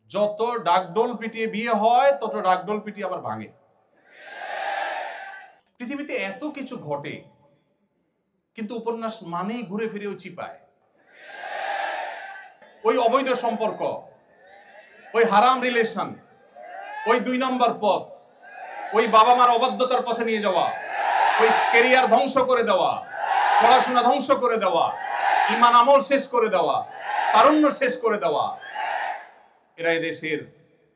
যত ডাকডোল পিটিয়ে বিয়ে হয় তত ডাকডোল পিটিয়ে আবার ভাঙে। পৃথিবীতে এত কিছু ঘটে, কিন্তু উপন্যাস মানেই ঘুরে ফিরেও চিপায়। ওই অবৈধ সম্পর্ক, ওই হারাম রিলেশন, ওই 2 নম্বর পথ, ওই বাবা মার অবাধ্যতার পথে নিয়ে যাওয়া, ওই ক্যারিয়ার ধ্বংস করে দেওয়া, পড়াশোনা ধ্বংস করে দেওয়া, ঈমান আমল শেষ করে দেওয়া, তারুণ্য শেষ করে দেওয়া, এরা এদেশের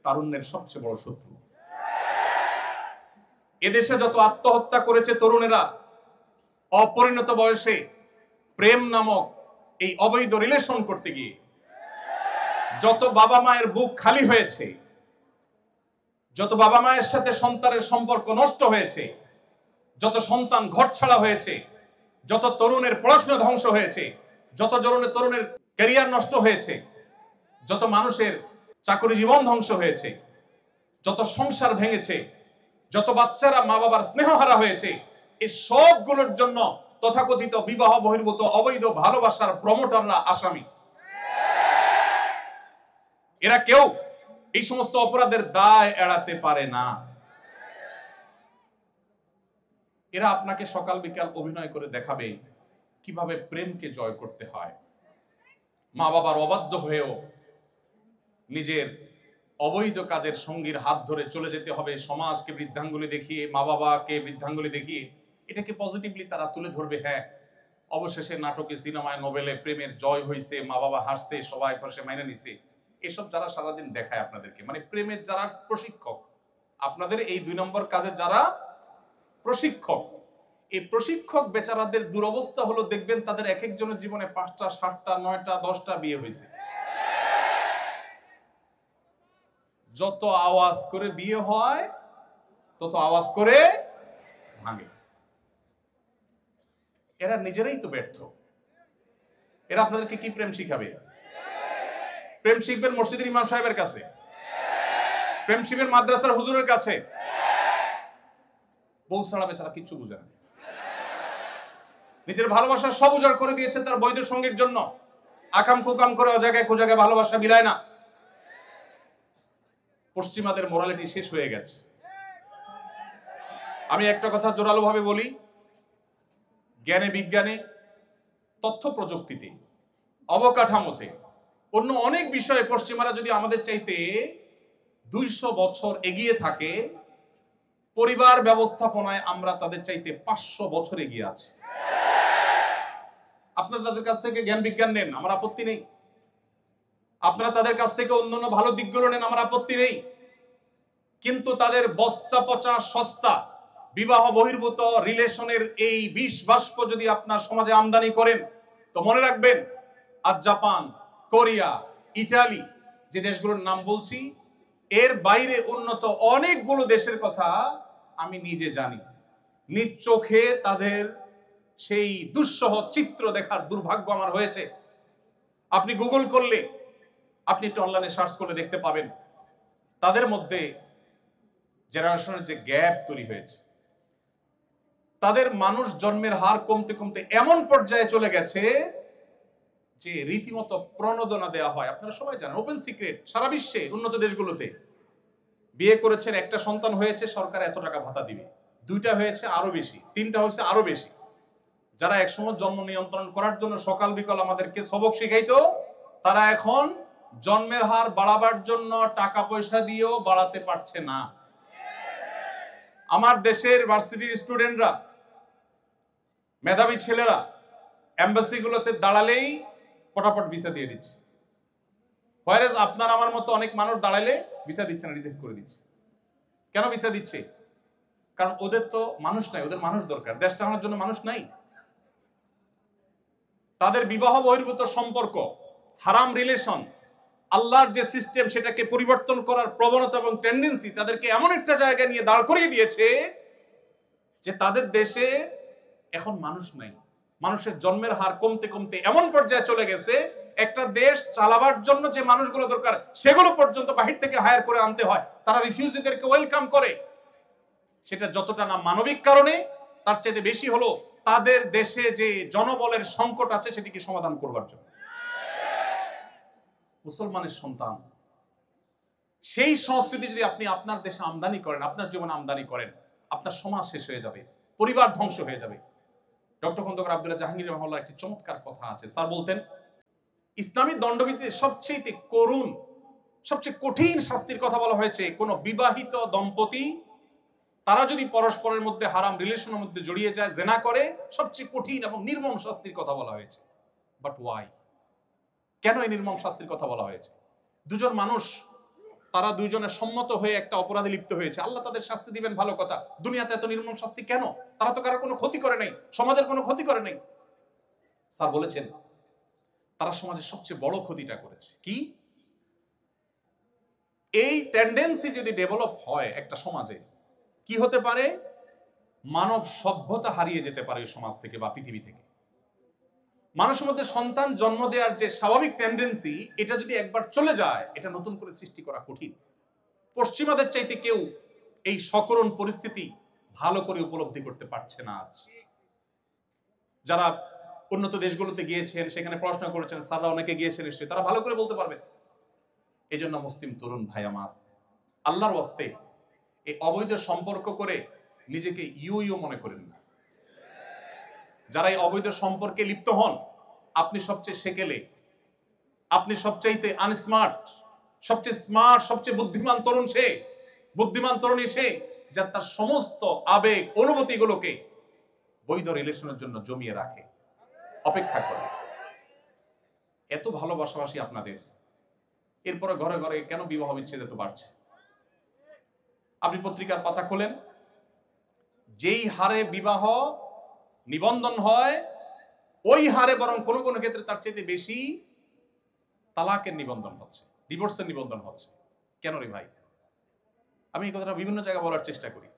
তারুণ্যের সবচেয়ে বড় শত্রু। এদেশে যত আত্মহত্যা করেছে তরুণেরা অপরিণত বয়সে প্রেম নামক এই অবৈধ রিলেশন করতে গিয়ে, যত বাবা মায়ের বুক খালি হয়েছে, যত বাবা মায়ের সাথে সন্তানের সম্পর্ক নষ্ট হয়েছে, যত সন্তান ঘরছাড়া হয়েছে, যত তরুণের পড়াশোনা ধ্বংস হয়েছে, যত তরুণের ক্যারিয়ার নষ্ট হয়েছে, যত মানুষের চাকরি জীবন ধ্বংস হয়েছে, যত সংসার ভেঙেছে, যত বাচ্চারা মা বাবার স্নেহহারা হয়েছে, এই সবগুলোর জন্য তথাকথিত বিবাহ বহির্ভূত অবৈধ ভালোবাসার প্রমোটাররা আসামি। এরা কেউ এই সমস্ত অপরাধের দায় এড়াতে পারে না। এরা আপনাকে সকাল বিকাল অভিনয় করে দেখাবে কিভাবে প্রেমকে জয় করতে হয়। মা বাবার অবাধ্য হয়েও নিজের অবৈধ কাজের সঙ্গীর হাত ধরে চলে যেতে হবে, সমাজকে বৃদ্ধাঙ্গুলি দেখিয়ে, মা বাবাকে বৃদ্ধাঙ্গুলি দেখিয়ে এটাকে পজিটিভলি তারা তুলে ধরবে। হ্যাঁ, অবশেষে নাটকে, সিনেমায়, নোবেলে প্রেমের জয় হয়েছে, মা বাবা হাসছে, সবাই পাশে মাইনে নিছে। এসব যারা সারাদিন দেখায় আপনাদেরকে, মানে প্রেমের যারা প্রশিক্ষক, আপনাদের এই 2 নম্বর কাজে যারা প্রশিক্ষক, এই প্রশিক্ষক বেচারাদের দুরবস্থা হলো, দেখবেন তাদের এক একজনের জীবনে 5টা, 7টা, 9টা, 10টা বিয়ে হয়েছে। যত আওয়াজ করে বিয়ে হয় তত আওয়াজ করে ভাঙে। এরা নিজেরাই তো ব্যর্থ। এরা আপনাদেরকে কি প্রেম শিখাবে? প্রেম শিখবেন মসজিদের ইমাম সাহেবের কাছে, প্রেম শিখবেন মাদ্রাসার হুজুরের কাছে। বউ ছাড়া বেচারা কিচ্ছু বুঝে না। নিজের ভালোবাসা সব উজাড় করে দিয়েছে তার বৈধ সঙ্গীর জন্য। আকাম কুকাম করে অজায়গায় কুজায়গায় ভালোবাসা বিলায় না। পশ্চিমাদের মোরালিটি শেষ হয়ে গেছে। আমি একটা কথা জোরালো ভাবে বলি, জ্ঞানে বিজ্ঞানে, তথ্য প্রযুক্তিতে, অবকাঠামোতে, অন্য অনেক বিষয়ে পশ্চিমারা যদি আমাদের চাইতে 200 বছর এগিয়ে থাকে, পরিবার ব্যবস্থাপনায় আমরা তাদের চাইতে 500 বছর এগিয়ে আছি। আপনারা তাদের কাছ থেকে জ্ঞান বিজ্ঞান নেন, আমার আপত্তি নেই। আপনারা তাদের কাছ থেকে অন্যান্য ভালো দিকগুলো নেন, আমার আপত্তি নেই। কিন্তু তাদের বস্তা পচা সস্তা বিবাহ বহির্ভূত রিলেশনের এই বিষ বাষ্প যদি আপনার সমাজে আমদানি করেন, তো মনে রাখবেন, আজ জাপান, কোরিয়া, ইটালি, যে দেশগুলোর নাম বলছি, এর বাইরে উন্নত অনেকগুলো দেশের কথা আমি নিজে জানি। নিজ চোখে তাদের সেই দুঃসহ চিত্র দেখার দুর্ভাগ্য আমার হয়েছে। আপনি গুগল করলে, আপনি একটু অনলাইনে সার্চ করলে দেখতে পাবেন তাদের মধ্যে জেনারেশনের যে গ্যাপ তৈরি হয়েছে, তাদের মানুষ জন্মের হার কমতে কমতে এমন পর্যায়ে চলে গেছে যে রীতিমতো প্রণোদনা দেওয়া হয়। আপনারা সবাই জানেন, ওপেন সিক্রেট, সারা বিশ্বে উন্নত দেশগুলোতে বিয়ে করেছেন, একটা সন্তান হয়েছে, সরকার এত টাকা ভাতা দিবে, 2টা হয়েছে আরো বেশি, 3টা হয়েছে আরো বেশি। যারা একসময় জন্ম নিয়ন্ত্রণ করার জন্য সকাল বিকাল আমাদেরকে সবক শিখাইতো, তারা এখন জন্মের হার বাড়াবার জন্য টাকা পয়সা দিয়েও বাড়াতে পারছে না। আমার দেশের ভার্সিটির স্টুডেন্টরা, মেধাবী ছেলেরা এম্বাসিগুলোতে দাঁড়ালেই পটাপট ভিসা দিয়ে দিচ্ছে। হোয়ারেজ আপনার আমার মতো অনেক মানুষ দাঁড়ালে ভিসা দিচ্ছে না, রিজেক্ট করে দিচ্ছে। কেন ভিসা দিচ্ছে? কারণ ওদের তো মানুষ নাই, ওদের মানুষ দরকার, দেশ চালানোর জন্য মানুষ নাই। তাদের বিবাহ বহির্ভূত সম্পর্ক, হারাম রিলেশন, আল্লাহর যে সিস্টেম সেটাকে পরিবর্তন করার প্রবণতা এবং টেন্ডেন্সি তাদেরকে এমন একটা জায়গায় নিয়ে দাঁড় করিয়ে দিয়েছে যে তাদের দেশে এখন মানুষ নাই। মানুষের জন্মের হার কমতে কমতে এমন পর্যায়ে চলে গেছে, একটা দেশ চালাবার জন্য যে মানুষগুলো দরকার সেগুলো পর্যন্ত বাহির থেকে হায়ার করে আনতে হয়। তারা রিফিউজিদেরকে ওয়েলকাম করে। সেটা যতটা না মানবিক কারণে, তার চাইতে বেশি হলো তাদের দেশে যে জনবলের সংকট আছে সেটিকে সমাধান করবার জন্য। মুসলমানের সন্তান সেই সংস্কৃতি যদি আপনি আপনার দেশে আমদানি করেন, আপনার জীবনে আমদানি করেন, আপনার সমাজ শেষ হয়ে যাবে, পরিবার ধ্বংস হয়ে যাবে। ডক্টর খন্দকার আব্দুল্লাহ জাহাঙ্গীর রহমাল্লাহ একটি চমৎকার কথা আছে। স্যার বলতেন, ইসলামী দণ্ডবিধিতে সবচেয়ে করুণ, সবচেয়ে কঠিন শাস্তির কথা বলা হয়েছে কোন বিবাহিত দম্পতি তারা যদি পরস্পরের মধ্যে হারাম রিলেশনের মধ্যে জড়িয়ে যায়, জেনা করে, সবচেয়ে কঠিন এবং নির্মম শাস্তির কথা বলা হয়েছে। But why? কেন এই নির্মম শাস্তির কথা বলা হয়েছে? দুজন মানুষ, তারা দুইজনে সম্মত হয়ে একটা অপরাধে লিপ্ত হয়েছে, আল্লাহ তাদের শাস্তি দিবেন, ভালো কথা। দুনিয়াতে এত নির্মম শাস্তি কেন? তারা তো কারো কোনো ক্ষতি করে নাই, সমাজের কোনো ক্ষতি করে নাই। স্যার বলেছেন, তারা সমাজের সবচেয়ে বড় ক্ষতিটা করেছে কি? এই টেন্ডেন্সি যদি ডেভেলপ হয় একটা সমাজে, কি হতে পারে? মানব সভ্যতা হারিয়ে যেতে পারে ওই সমাজ থেকে বা পৃথিবী থেকে। মানুষের মধ্যে সন্তান জন্ম দেওয়ার যে স্বাভাবিক টেন্ডেন্সি, এটা যদি একবার চলে যায়, এটা নতুন করে সৃষ্টি করা কঠিন। পশ্চিমাদের চাইতে কেউ এই সকরুণ পরিস্থিতি ভালো করে উপলব্ধি করতে পারছে না আজ। যারা উন্নত দেশগুলোতে গিয়েছেন, সেখানে পড়াশোনা করেছেন, স্যাররা অনেকে গিয়েছেন নিশ্চয়ই, তারা ভালো করে বলতে পারবেন। এই জন্য মুসলিম তরুণ ভাই আমার, আল্লাহর ওয়াস্তে এই অবৈধ সম্পর্ক করে নিজেকে ইউ মনে করেন না। যারা এই অবৈধ সম্পর্কে লিপ্ত হন, আপনি সবচেয়ে সেকেলে, আপনি সবচাইতে আনস্মার্ট, সবচেয়ে স্মার্ট, সবচেয়ে বুদ্ধিমান তরুণ সে, বুদ্ধিমান তরুণী সে, যা তার সমস্ত আবেগ অনুভূতি গুলোকে বৈধ রিলেশনের জন্য জমিয়ে রাখে, অপেক্ষা করে। এত ভালোবাসাবাসী আপনাদের, এরপরে ঘরে ঘরে কেন বিবাহ বিচ্ছেদ এত বাড়ছে? আপনি পত্রিকার পাতা খোলেন, যেই হারে বিবাহ নিবন্ধন হয়, ওই হারে বরং কোনো কোনো ক্ষেত্রে তার চাইতে বেশি তালাকের নিবন্ধন হচ্ছে, ডিভোর্সের নিবন্ধন হচ্ছে। কেন রে ভাই? আমি এই কথাটা বিভিন্ন জায়গায় বলার চেষ্টা করি।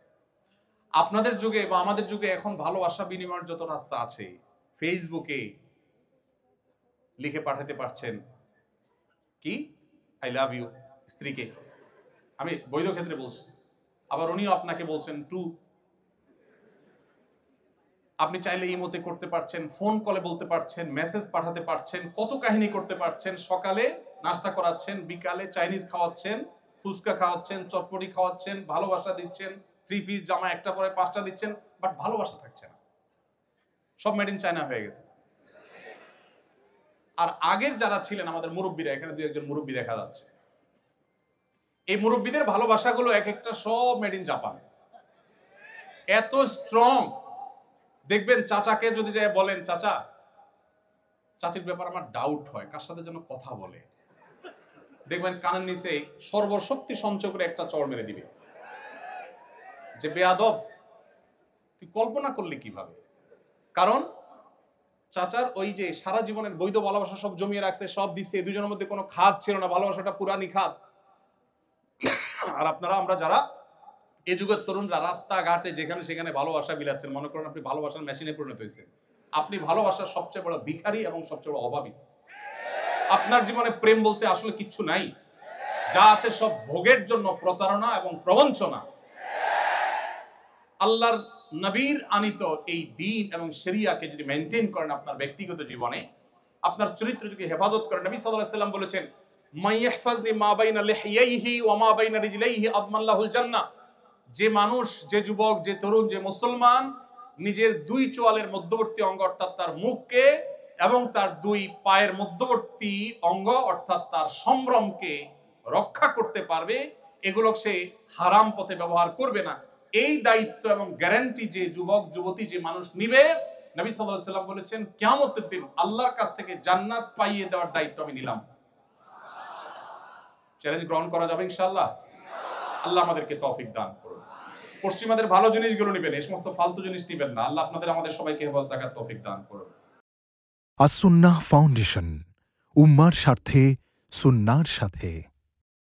আপনাদের যুগে বা আমাদের যুগে এখন ভালোবাসা বিনিময়ের যত রাস্তা আছে, ফেসবুকে লিখে পাঠাতে পারছেন কি আই লাভ ইউ স্ত্রীকে, আমি বৈধ ক্ষেত্রে বলছি, আবার উনিও আপনাকে বলছেন টু। আপনি চাইলে ইমোতে করতে পারছেন, ফোন কলে বলতে পারছেন, মেসেজ পাঠাতে পারছেন, কত কাহিনী করতে পারছেন। সকালে নাস্তা করাচ্ছেন, বিকালে চাইনিজ খাওয়াচ্ছেন, ফুচকা খাওয়াচ্ছেন, চটপটি খাওয়াচ্ছেন, ভালোবাসা দিচ্ছেন, 3 পিস জামা একটা পরে 5টা দিচ্ছেন, বাট ভালোবাসা থাকছে না। সব মেড ইন চায়না হয়ে গেছে। আর আগের যারা ছিলেন আমাদের মুরব্বীরা, এখানে 2-1 মুরব্বী দেখা যাচ্ছে, এই মুরব্বীদের ভালোবাসাগুলো এক একটা সব মেড ইন জাপান। এত স্ট্রং। দেখবেন চাচাকে যদি যায় বলেন, চাচা, চাচির ব্যাপার আমার ডাউট হয়, কার সাথে যেন কথা বলে, দেখবেন কানের নিচে সর্বশক্তি সঞ্চয় করে একটা চড় মেরে দিবে যে বেয়াদব, তুই কল্পনা করলি কিভাবে? কারণ চাচার ওই যে সারা জীবনের বৈধ ভালোবাসা সব জমিয়ে রাখছে, সব দিচ্ছে, দুজনের মধ্যে কোনো খাদ ছিল না, ভালোবাসাটা পুরানি খাদ। আর আপনারা, আমরা যারা এই যুগের তরুণরা রাস্তাঘাটে যেখানে সেখানে ভালোবাসা বিলাচ্ছেন, মনে করেন আপনি ভালোবাসার মেশিনে পরিণত হয়েছেন। আপনি ভালোবাসার সবচেয়ে বড় ভিখারি এবং সবচেয়ে বড় অভাবী। আপনার জীবনে প্রেম বলতে আসলে কিচ্ছু নাই, যা আছে সব ভোগের জন্য প্রতারণা এবং প্রবঞ্চনা। আল্লাহর নবীর আনিত এই দ্বীন এবং শরিয়াকে যদি মেইনটেইন করেন আপনার ব্যক্তিগত জীবনে, আপনার চরিত্র যদি হেফাজত করেন, নবী সাল্লাল্লাহু আলাইহি ওয়াসাল্লাম বলেছেন, মাইয়াহফাজনি মা বাইনা লিহিয়াইহি ওয়া মা বাইনা রিজলাইহি আদমাল্লাহুল জান্নাহ। যে মানুষ, যে যুবক, যে তরুণ, যে মুসলমান নিজের 2 চোয়ালের মধ্যবর্তী অঙ্গ অর্থাৎ তার মুখকে এবং তার 2 পায়ের মধ্যবর্তী অঙ্গ অর্থাৎ তার সম্ভ্রমকে রক্ষা করতে পারবে, এগুলো সে হারাম পথে ব্যবহার করবে না, এই দায়িত্ব এবং গ্যারান্টি যে যুবক যুবতী, যে মানুষ নিবে, নবী সাল্লাল্লাহু আলাইহি ওয়াসাল্লাম বলেছেন, কিয়ামতের দিন আল্লাহর কাছ থেকে জান্নাত পাইয়ে দেওয়ার দায়িত্ব আমি নিলাম। চ্যালেঞ্জ গ্রহণ করা যাবে ইনশাআল্লাহ। আল্লাহ আমাদেরকে তৌফিক দান করুন। পশ্চিমাদের ভালো জিনিসগুলো নেবেন, এই সমস্ত ফালতু জিনিস নেবেন না। আল্লাহ আপনাদের আমাদের সবাইকে হেফাজত রাখার তৌফিক দান করুন। আস-সুন্নাহ ফাউন্ডেশন, উম্মার স্বার্থে সুন্নাহর সাথে।